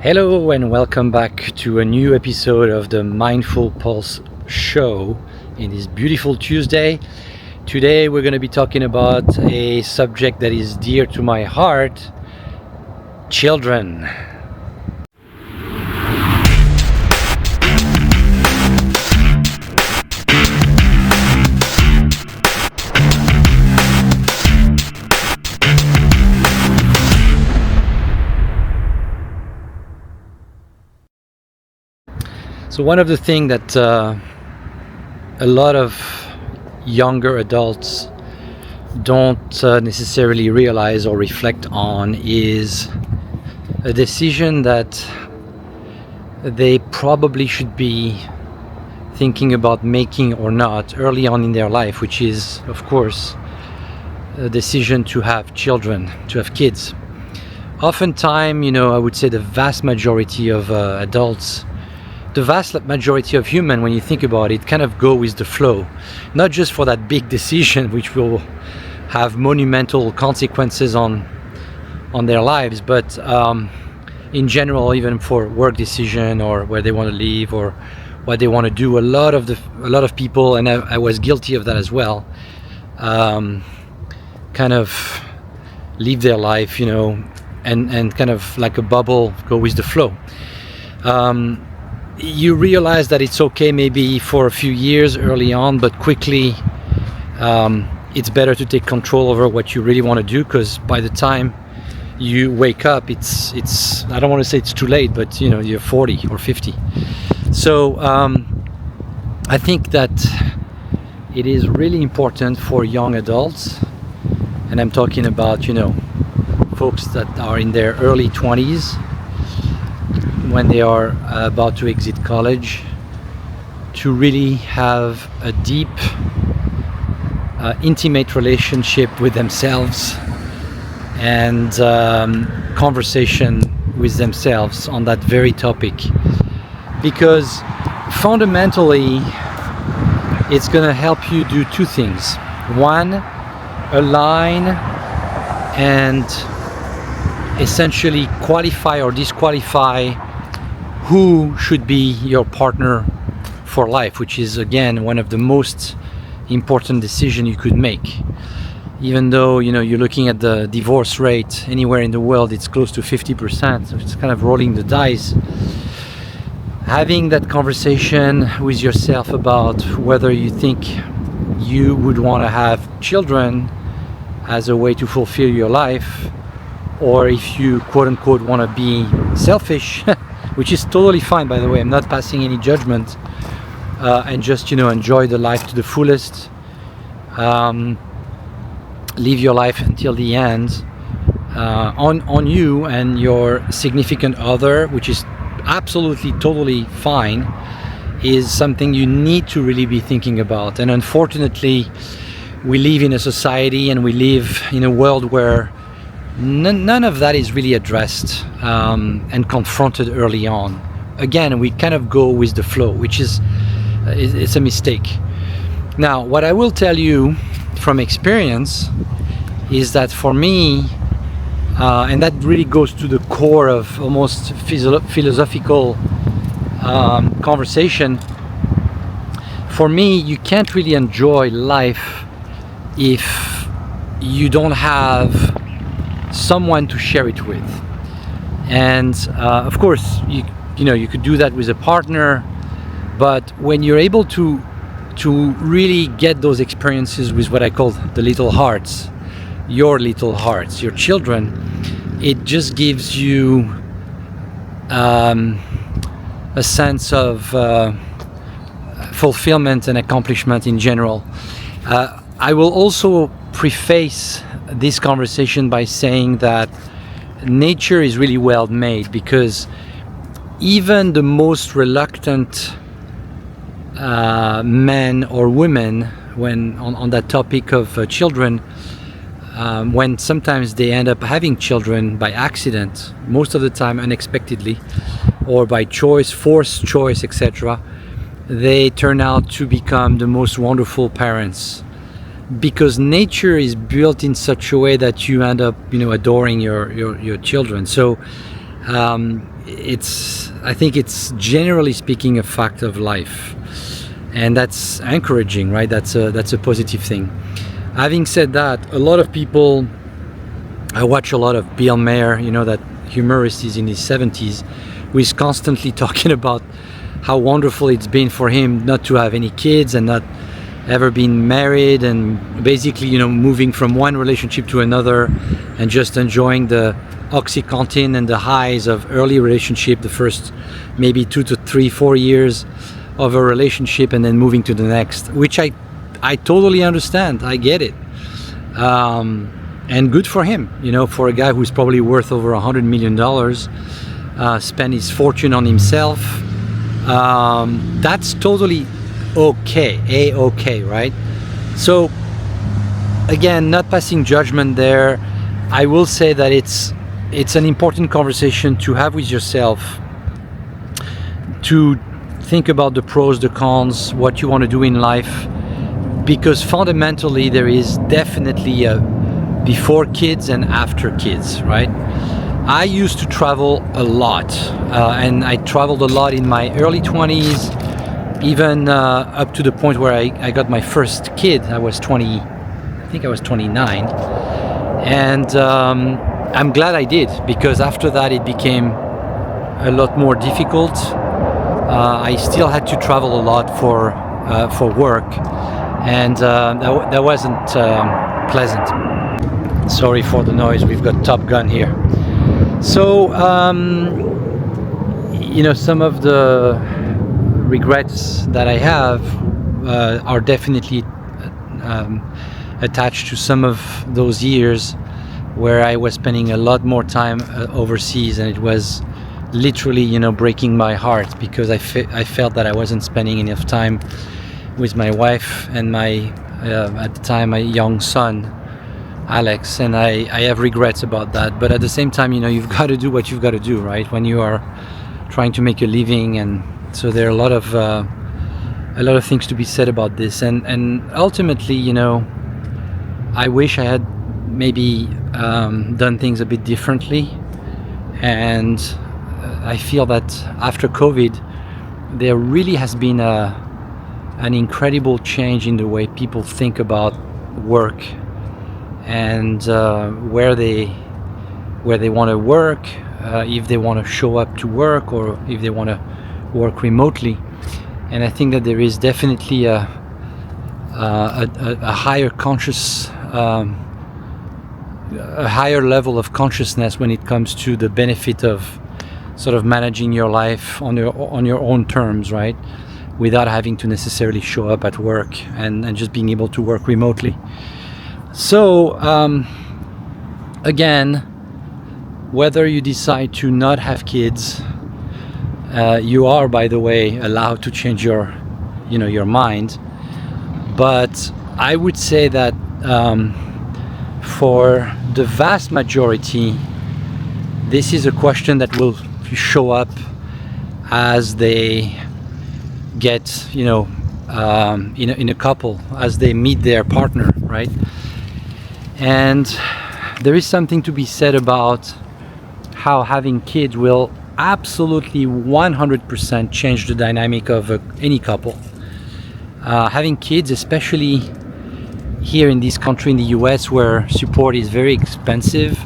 Hello and welcome back to a new episode of the Mindful Pulse show in this beautiful Tuesday. Today we're going to be talking about a subject that is dear to my heart: children. So one of the things that a lot of younger adults don't necessarily realize or reflect on is a decision that they probably should be thinking about making or not early on in their life, which is, of course, a decision to have children, to have kids. Oftentimes, I would say the vast majority of adults, the vast majority of human, when you think about it, kind of go with the flow, not just for that big decision which will have monumental consequences on their lives, but in general, even for work decision or where they want to live or what they want to do. A lot of people, and I was guilty of that as well, kind of live their life, and kind of like a bubble, go with the flow. You realize that it's okay maybe for a few years early on, but quickly it's better to take control over what you really want to do, because by the time you wake up, it's I don't want to say it's too late, but you're 40 or 50. So I think that it is really important for young adults, and I'm talking about folks that are in their early 20s, when they are about to exit college, to really have a deep, intimate relationship with themselves and conversation with themselves on that very topic. Because fundamentally, it's going to help you do two things. One, align and essentially qualify or disqualify who should be your partner for life, which is again one of the most important decisions you could make. Even though you're looking at the divorce rate anywhere in the world, it's close to 50%, so it's kind of rolling the dice. Having that conversation with yourself about whether you think you would want to have children as a way to fulfill your life, or if you quote-unquote want to be selfish, which is totally fine, by the way. I'm not passing any judgment, and just enjoy the life to the fullest. Live your life until the end, on you and your significant other, which is absolutely totally fine, is something you need to really be thinking about. And unfortunately, we live in a society and we live in a world where none of that is really addressed and confronted early on. Again, we kind of go with the flow, which is it's a mistake. Now, what I will tell you from experience is that for me, and that really goes to the core of almost philosophical conversation, for me, you can't really enjoy life if you don't have someone to share it with. And of course, you could do that with a partner, but when you're able to really get those experiences with what I call the little hearts, your little hearts, your children, it just gives you a sense of fulfillment and accomplishment in general. I will also preface this conversation by saying that nature is really well made, because even the most reluctant men or women, when on that topic of children, when sometimes they end up having children by accident, most of the time unexpectedly, or by choice, forced choice, etc., they turn out to become the most wonderful parents, because nature is built in such a way that you end up adoring your children. So I think it's generally speaking a fact of life, and that's encouraging, right? That's a positive thing. Having said that, a lot of people, I watch a lot of Bill Maher, that humorist, is in his 70s, who is constantly talking about how wonderful it's been for him not to have any kids and not ever been married, and basically moving from one relationship to another and just enjoying the OxyContin and the highs of early relationship, the first maybe 2 to 3 4 years of a relationship, and then moving to the next, which I totally understand. I get it, and good for him, for a guy who's probably worth over $100 million, spend his fortune on himself. That's totally okay, right? So again, not passing judgment there. I will say that it's an important conversation to have with yourself, to think about the pros, the cons, what you want to do in life, because fundamentally there is definitely a before kids and after kids, right? I used to travel a lot, and I traveled a lot in my early 20s, even up to the point where I got my first kid. I was 20, I think I was 29, and I'm glad I did, because after that it became a lot more difficult. I still had to travel a lot for work, and that wasn't pleasant. Sorry for the noise, we've got Top Gun here. So some of the regrets that I have are definitely attached to some of those years where I was spending a lot more time overseas, and it was literally breaking my heart, because I felt that I wasn't spending enough time with my wife and my at the time my young son Alex, and I have regrets about that. But at the same time, you've got to do what you've got to do, right, when you are trying to make a living. And so there are a lot of things to be said about this, and ultimately, I wish I had maybe done things a bit differently. And I feel that after COVID, there really has been an incredible change in the way people think about work, and where they want to work, if they want to show up to work, or if they want to work remotely. And I think that there is definitely a higher a higher level of consciousness when it comes to the benefit of sort of managing your life on your own terms, right, without having to necessarily show up at work, and just being able to work remotely. So again, whether you decide to not have kids, you are, by the way, allowed to change your mind. But I would say that for the vast majority, this is a question that will show up as they get, in a couple, as they meet their partner, right? And there is something to be said about how having kids will absolutely 100% change the dynamic of any couple. Having kids, especially here in this country, in the US, where support is very expensive,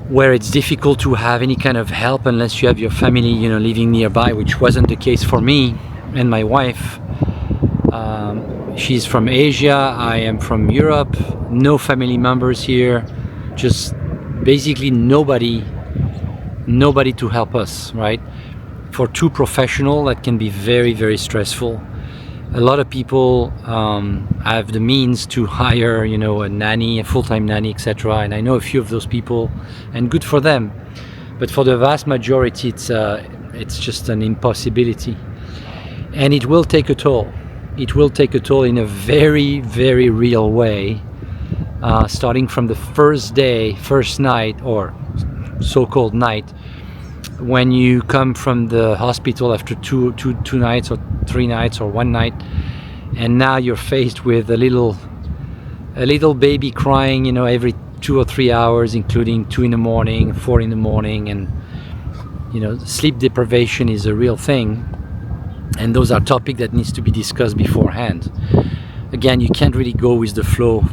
where it's difficult to have any kind of help unless you have your family, living nearby, which wasn't the case for me and my wife. She's from Asia, I am from Europe, no family members here, just basically nobody to help us, right? For two professionals, that can be very, very stressful. A lot of people have the means to hire, a nanny, a full-time nanny, etc. And I know a few of those people, and good for them. But for the vast majority, it's just an impossibility, and it will take a toll. It will take a toll in a very, very real way, starting from the first night, or so-called night, when you come from the hospital after two nights or 3 nights or 1 night, and now you're faced with a little baby crying, every 2 or 3 hours, including 2 in the morning, 4 in the morning, and Sleep deprivation is a real thing, and those are topics that needs to be discussed beforehand. Again, you can't really go with the flow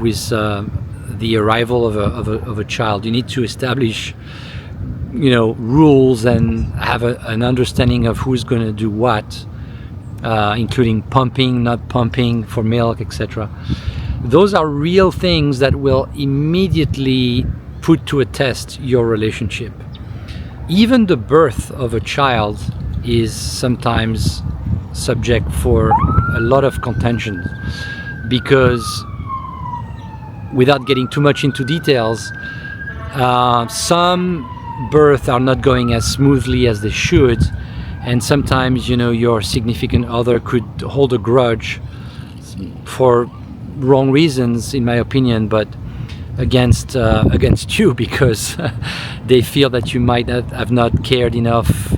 with the arrival of a child. You need to establish rules and have an understanding of who's going to do what, including pumping, not pumping for milk, etc. Those are real things that will immediately put to a test your relationship. Even the birth of a child is sometimes subject for a lot of contention, because without getting too much into details, some births are not going as smoothly as they should, and sometimes your significant other could hold a grudge for wrong reasons, in my opinion, but against you, because they feel that you might have not cared enough,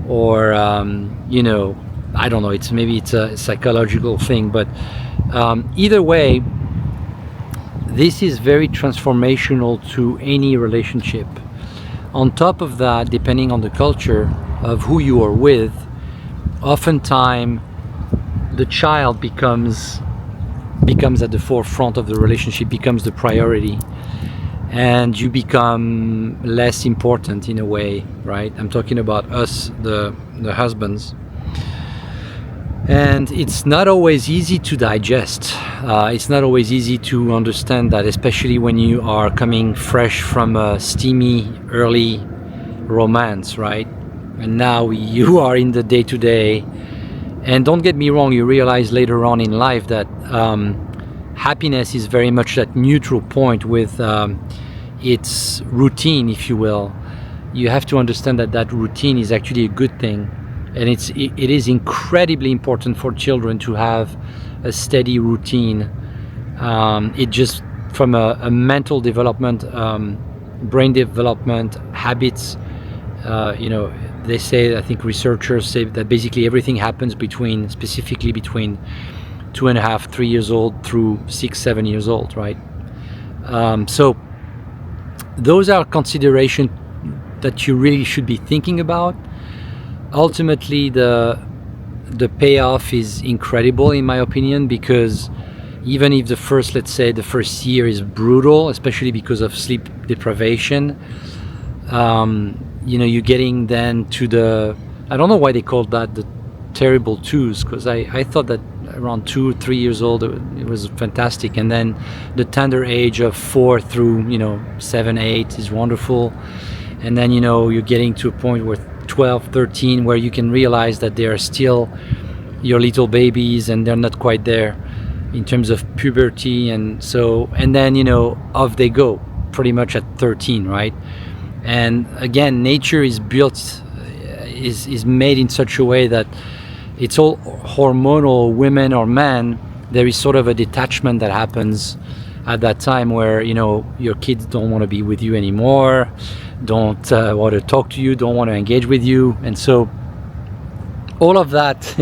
or I don't know, maybe it's a psychological thing, but either way, this is very transformational to any relationship. On top of that, depending on the culture of who you are with, oftentimes the child becomes at the forefront of the relationship, becomes the priority, and you become less important in a way, right? I'm talking about us, the husbands. And it's not always easy to digest. It's not always easy to understand that, especially when you are coming fresh from a steamy early romance, right? And now you are in the day-to-day. And don't get me wrong, you realize later on in life that happiness is very much that neutral point with its routine, if you will. You have to understand that routine is actually a good thing. And it is incredibly important for children to have a steady routine. It just, from a mental development, brain development, habits, they say, I think researchers say that basically everything happens specifically between 2.5, 3 years old through 6, 7 years old, right? So those are considerations that you really should be thinking about. Ultimately, the payoff is incredible, in my opinion, because even if the first year is brutal, especially because of sleep deprivation, you're getting then to I don't know why they called that the terrible twos, because I thought that around 2 or 3 years old it was fantastic, and then the tender age of 4 through 7, 8 is wonderful, and then you're getting to a point where 12, 13, where you can realize that they are still your little babies and they're not quite there in terms of puberty, and then off they go pretty much at 13, right? And again, nature is built, is made in such a way that it's all hormonal. Women or men, there is sort of a detachment that happens at that time where your kids don't want to be with you anymore, don't want to talk to you, don't want to engage with you, and so all of that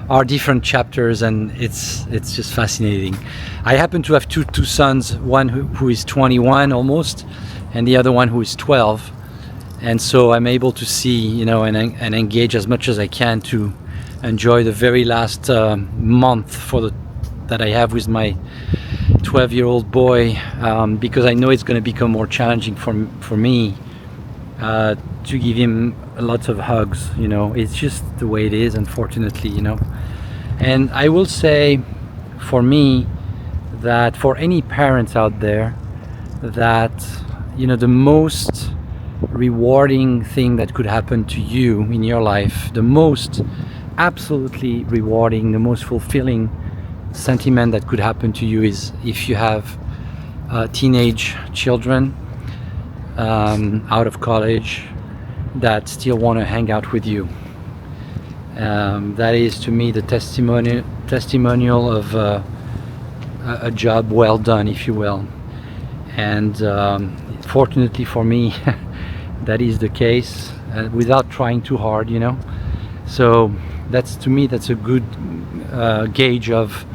are different chapters, and it's just fascinating. I happen to have two sons, one who is 21 almost, and the other one who is 12, and so I'm able to see and engage as much as I can to enjoy the very last month that I have with my 12-year-old boy, because I know it's going to become more challenging for me to give him lots of hugs. It's just the way it is, unfortunately. And I will say, for me, that for any parents out there, that the most rewarding thing that could happen to you in your life, the most absolutely rewarding, the most fulfilling sentiment that could happen to you is if you have teenage children out of college that still want to hang out with you. That is, to me, the testimonial of a job well done, if you will. And fortunately for me, that is the case, without trying too hard, So to me, that's a good gauge of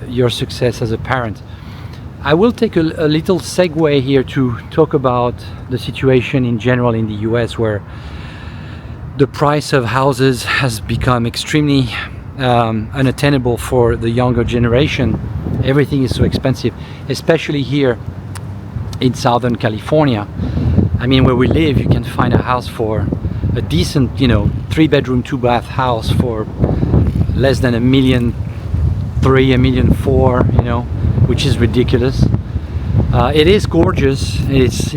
your success as a parent. I will take a little segue here to talk about the situation in general in the US, where the price of houses has become extremely unattainable for the younger generation. Everything is so expensive, especially here in Southern California. I mean, where we live, you can find a house for a decent, 3-bedroom, 2-bath house for less than $1.3 million, $1.4 million, which is ridiculous. It is gorgeous. It's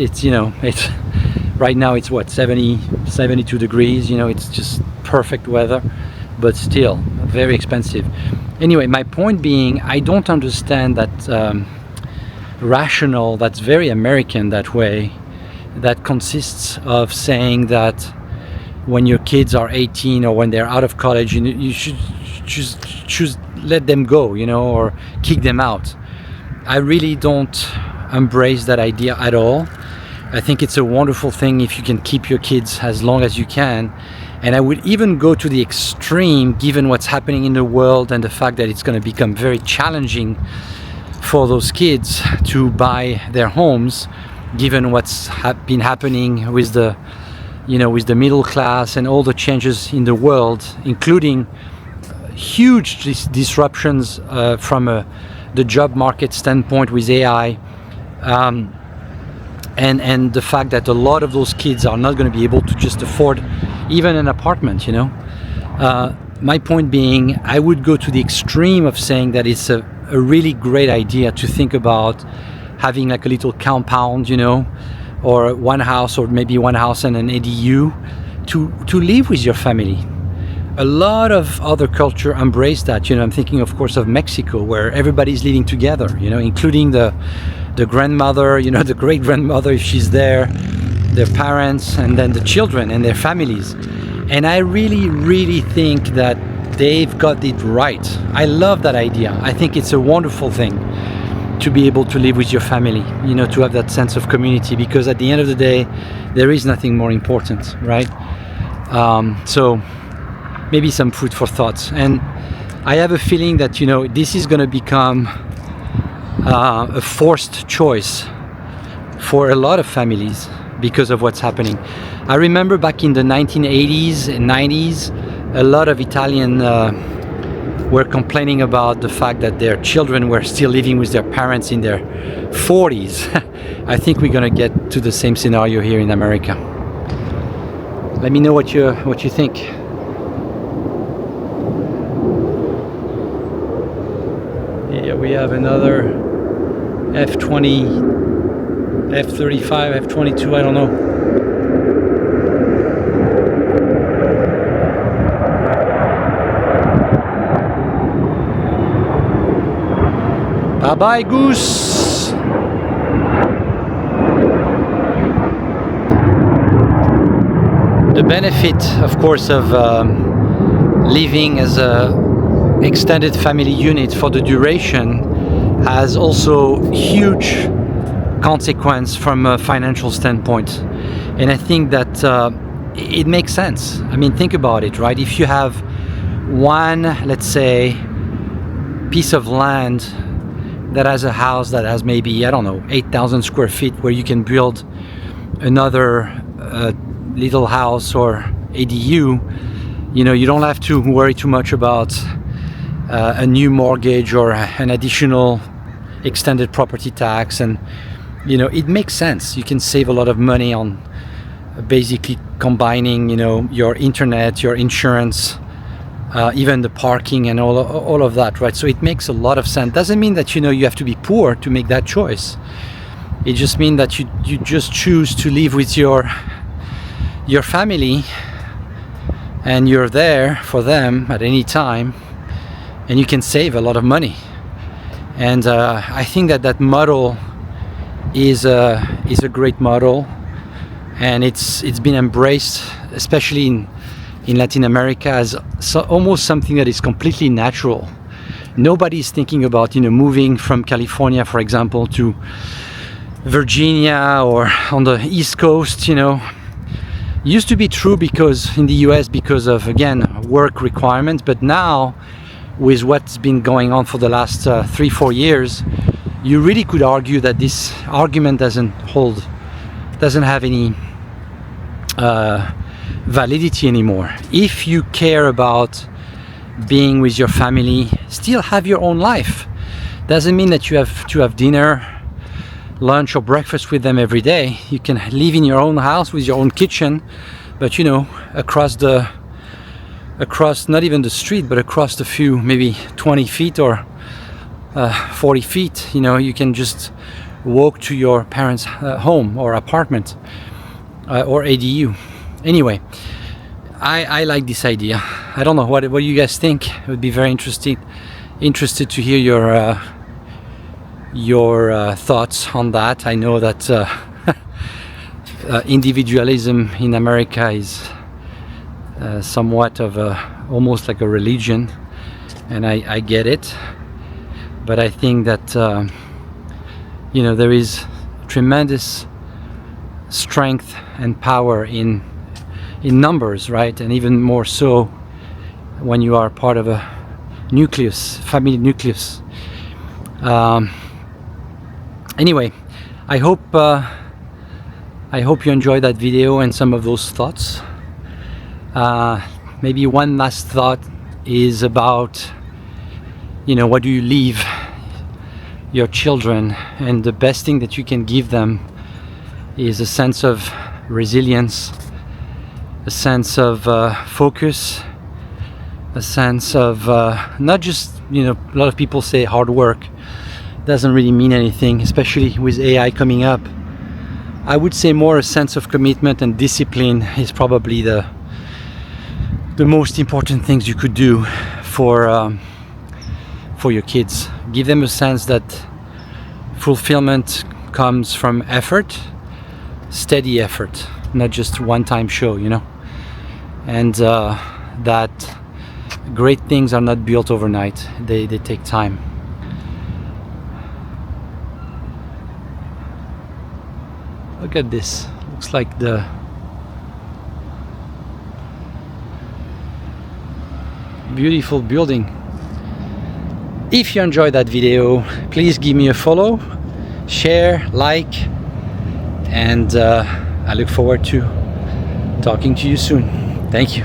right now it's what, 72 degrees. It's just perfect weather, but still very expensive. Anyway, my point being, I don't understand that rational, that's very American that way, that consists of saying that when your kids are 18 or when they're out of college, you should choose let them go, or kick them out. I really don't embrace that idea at all. I think it's a wonderful thing if you can keep your kids as long as you can. And I would even go to the extreme, given what's happening in the world and the fact that it's going to become very challenging for those kids to buy their homes, given what's been happening with the middle class and all the changes in the world, including huge disruptions from the job market standpoint with AI, and the fact that a lot of those kids are not going to be able to just afford even an apartment. My point being, I would go to the extreme of saying that it's a really great idea to think about having like a little compound, or one house, or maybe one house and an ADU to live with your family. A lot of other culture embrace that. I'm thinking, of course, of Mexico, where everybody's living together, including the grandmother, the great grandmother if she's there, their parents, and then the children and their families. And I really, really think that they've got it right. I love that idea. I think it's a wonderful thing to be able to live with your family, to have that sense of community, because at the end of the day, there is nothing more important, right? So maybe some food for thought. And I have a feeling that, this is going to become a forced choice for a lot of families because of what's happening. I remember back in the 1980s and 90s, a lot of Italian were complaining about the fact that their children were still living with their parents in their 40s. I think we're going to get to the same scenario here in America. Let me know what you think. Yeah, we have another F-20, F-35, F-22, I don't know. Bye-bye, goose! The benefit, of course, of living as a extended family unit for the duration has also huge consequence from a financial standpoint. And I think that it makes sense. I mean, think about it, right? If you have one, let's say, piece of land that has a house that has maybe, 8,000 square feet, where you can build another little house or ADU, you don't have to worry too much about a new mortgage or an additional extended property tax. And it makes sense. You can save a lot of money on basically combining your internet, your insurance, even the parking and all of that, right? So it makes a lot of sense. Doesn't mean that you have to be poor to make that choice. It just means that you just choose to live with your family, and you're there for them at any time, and you can save a lot of money. And I think that model is a great model, and it's been embraced, especially in Latin America, as almost something that is completely natural. Nobody's thinking about moving from California, for example, to Virginia or on the East Coast. Used to be true because in the US, because of, again, work requirements, but now with what's been going on for the last 3-4 years, you really could argue that this argument doesn't have any validity anymore. If you care about being with your family, still have your own life. Doesn't mean that you have to have dinner, lunch or breakfast with them every day. You can live in your own house with your own kitchen, but you know, across not even the street, but across the few, maybe 20 feet or 40 feet, you know, you can just walk to your parents' home or apartment or ADU. Anyway, I like this idea. I don't know what do you guys think. I would be very interested to hear your thoughts on that. I know that individualism in America is somewhat of almost like a religion, and I get it, but I think that you know, there is tremendous strength and power in numbers, right? And even more so when you are part of a family nucleus. Anyway, I hope you enjoyed that video and some of those thoughts. Maybe one last thought is about, you know, what do you leave your children? And the best thing that you can give them is a sense of resilience, a sense of focus, a sense of not just, you know, a lot of people say hard work. Doesn't really mean anything, especially with AI coming up. I would say more a sense of commitment and discipline is probably the most important things you could do for your kids. Give them a sense that fulfillment comes from effort, steady effort, not just one-time show, you know, and that great things are not built overnight. They take time. Look at this. Looks like the beautiful building. If you enjoyed that video, please give me a follow, share, like, and I look forward to talking to you soon. Thank you.